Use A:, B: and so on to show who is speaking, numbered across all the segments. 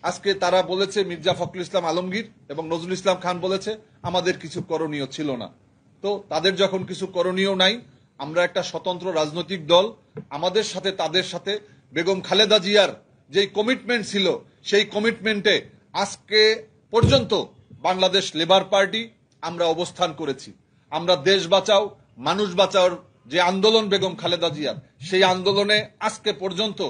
A: আজকে তারা বলেছে মির্জা ফখরুল ইসলাম আলমগীর এবং নজরুল ইসলাম খান বলেছে আমাদের কিছু করণীয় ছিল না। তো তাদের যখন কিছু করণীয় নাই, আমরা একটা স্বতন্ত্র রাজনৈতিক দল, আমাদের সাথে তাদের সাথে বেগম খালেদা জিয়ার যেই কমিটমেন্ট ছিল সেই কমিটমেন্টে আজকে পর্যন্ত বাংলাদেশ লেবার পার্টি আমরা অবস্থান করেছি। আমরা দেশ বাঁচাও মানুষ বাঁচাওর যে আন্দোলন বেগম খালেদা জিয়ার, সেই আন্দোলনে আজকে পর্যন্ত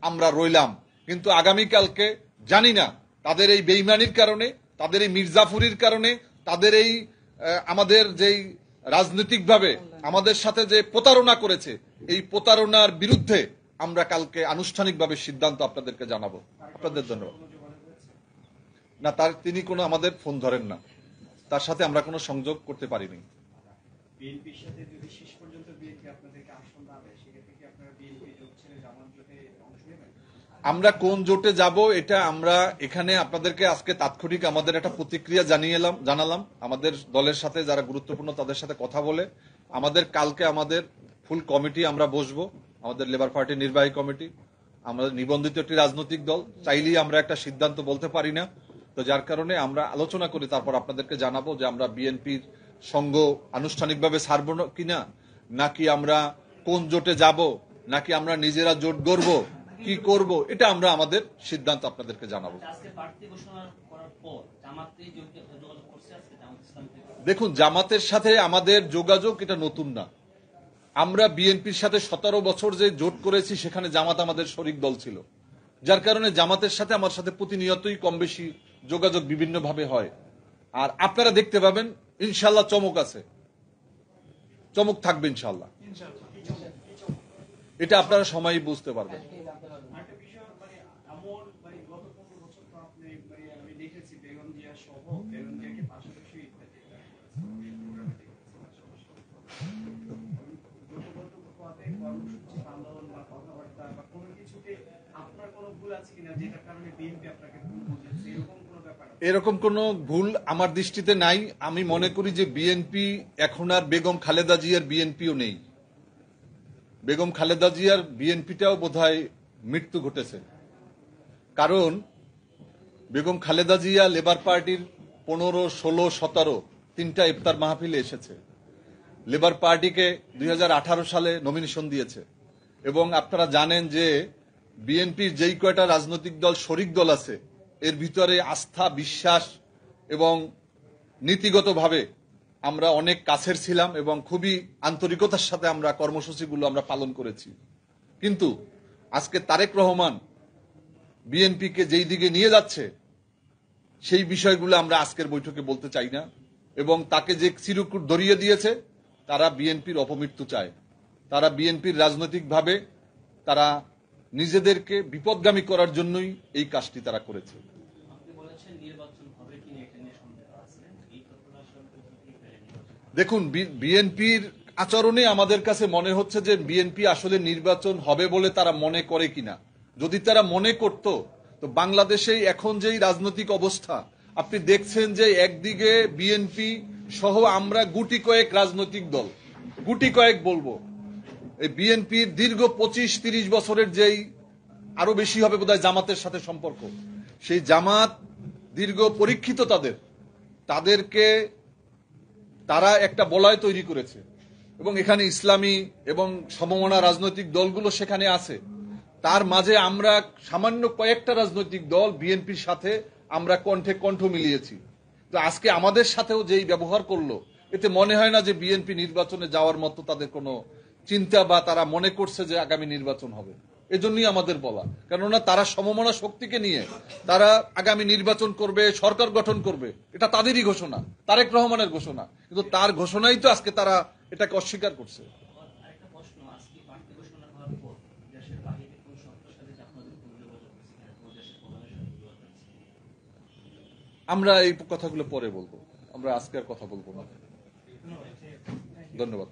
A: আমরা রইলাম। কিন্তু আগামীকালকে জানি না তাদের এই বেইমানির কারণে, তাদের এই মির্জাফুরির কারণে, তাদের এই আমাদের যেই রাজনৈতিকভাবে আমাদের সাথে যে প্রতারণা করেছে, এই প্রতারণার বিরুদ্ধে আমরা কালকে আনুষ্ঠানিকভাবে সিদ্ধান্ত আপনাদেরকে জানাবো। আপনাদের ধন্যবাদ। না, তিনি কোনো আমাদের ফোন ধরেন না, তার সাথে আমরা কোনো সংযোগ করতে পারিনি।
B: বিএনপির সাথে যদি শেষ পর্যন্ত বিএনপি আপনাদেরকে আসন দেবে, সেক্ষেত্রে কি আপনারা বিএনপি জোট ছেড়ে জামাত জোটে অংশ নেবেন?
A: আমরা কোন জোটে যাব এটা আমরা এখানে আপনাদেরকে আজকে তাৎক্ষণিক আমাদের একটা প্রতিক্রিয়া জানালাম। আমাদের দলের সাথে যারা গুরুত্বপূর্ণ তাদের সাথে কথা বলে আমাদের কালকে আমাদের ফুল কমিটি আমরা বসবো, আমাদের লেবার পার্টির নির্বাহী কমিটি। আমরা নিবন্ধিত একটি রাজনৈতিক দল, চাইলেই আমরা একটা সিদ্ধান্ত বলতে পারি না। তো যার কারণে আমরা আলোচনা করি, তারপর আপনাদেরকে জানাবো যে আমরা বিএনপির সঙ্গ আনুষ্ঠানিকভাবে ছাড়বো কিনা, নাকি আমরা কোন জোটে যাব, নাকি আমরা নিজেরা জোট গড়ব, কি করব, এটা আমরা আমাদের সিদ্ধান্ত আপনাদেরকে জানাবো। দেখুন, জামাতের সাথে আমাদের যোগাযোগ এটা নতুন না। আমরা বিএনপির সাথে 17 বছর যে জোট করেছি সেখানে জামাত আমাদের শরিক দল ছিল, যার কারণে জামাতের সাথে আমার সাথে প্রতিনিয়তই কম বেশি যোগাযোগ বিভিন্নভাবে হয়। আর আপনারা দেখতে পাবেন ইনশাল্লাহ চমক আছে, চমক থাকবে ইনশাল্লাহ, এটা আপনারা সময়ই বুঝতে পারবেন। এরকম কোন ভুল আমার দৃষ্টিতে নাই। আমি মনে করি যে বিএনপি এখন আর বেগম খালেদা জিয়ার বিএনপিও নেই। বেগম খালেদা জিয়ার বিএনপিটাও বোধহয় মৃত্যু ঘটেছে। কারণ বেগম খালেদা জিয়া লেবার পার্টির 15, 16, 17 তিনটা ইফতার মাহফিলে এসেছে, লেবার পার্টিকে 2018 সালে নমিনেশন দিয়েছে। এবং আপনারা জানেন যে বিএনপির যেই কয়টা রাজনৈতিক দল শরিক দল আছে, এর ভিতরে আস্থা, বিশ্বাস এবং নীতিগতভাবে আমরা অনেক কাছের ছিলাম এবং খুবই আন্তরিকতার সাথে আমরা কর্মসূচিগুলো আমরা পালন করেছি। কিন্তু আজকে তারেক রহমান বিএনপিকে যেই দিকে নিয়ে যাচ্ছে সেই বিষয়গুলো আমরা আজকের বৈঠকে বলতে চাই না। এবং তাকে যে চিরকুট ধরিয়ে দিয়েছে, তারা বিএনপির অপমৃত্যু চায়। তারা বিএনপির রাজনৈতিকভাবে তারা নিজেদেরকে বিপদগামী করার জন্যই এই কাজটি তারা করেছে। দেখুন, বিএনপির আচরণে আমাদের কাছে মনে হচ্ছে যে বিএনপি আসলে নির্বাচন হবে বলে তারা মনে করে কিনা। যদি তারা মনে করত, তো বাংলাদেশে এখন যেই রাজনৈতিক অবস্থা আপনি দেখছেন যে একদিকে বিএনপি সহ আমরা গুটি কয়েক রাজনৈতিক দল, গুটি কয়েক বলবো, এই বিএনপির দীর্ঘ 25-30 বছরের যেই আরো বেশি হবে বোধহয় জামাতের সাথে সম্পর্ক, সেই জামাত দীর্ঘ পরীক্ষিত, তাদেরকে তারা একটা বলয় তৈরি করেছে এবং এখানে ইসলামী এবং সমমনা রাজনৈতিক দলগুলো সেখানে আছে। তার মাঝে আমরা সামান্য কয়েকটা রাজনৈতিক দল বিএনপির সাথে আমরা কণ্ঠে কণ্ঠ মিলিয়েছি। তো আজকে আমাদের সাথেও যেই ব্যবহার করলো, এতে মনে হয় না যে বিএনপি নির্বাচনে যাওয়ার মতো তাদের কোনো চিন্তা বা তারা মনে করছে যে আগামী নির্বাচন হবে। এজন্যই আমাদের বলা, কেননা তারা সমমনা শক্তিকে নিয়ে তারা আগামী নির্বাচন করবে, সরকার গঠন করবে, এটা তাদেরই ঘোষণা, তারেক রহমানের ঘোষণা। কিন্তু তার ঘোষণাই তো আজকে তারা এটাকে অস্বীকার করছে। আমরা এই কথাগুলো পরে বলবো, আমরা আজকে আর কথা বলবো না। ধন্যবাদ।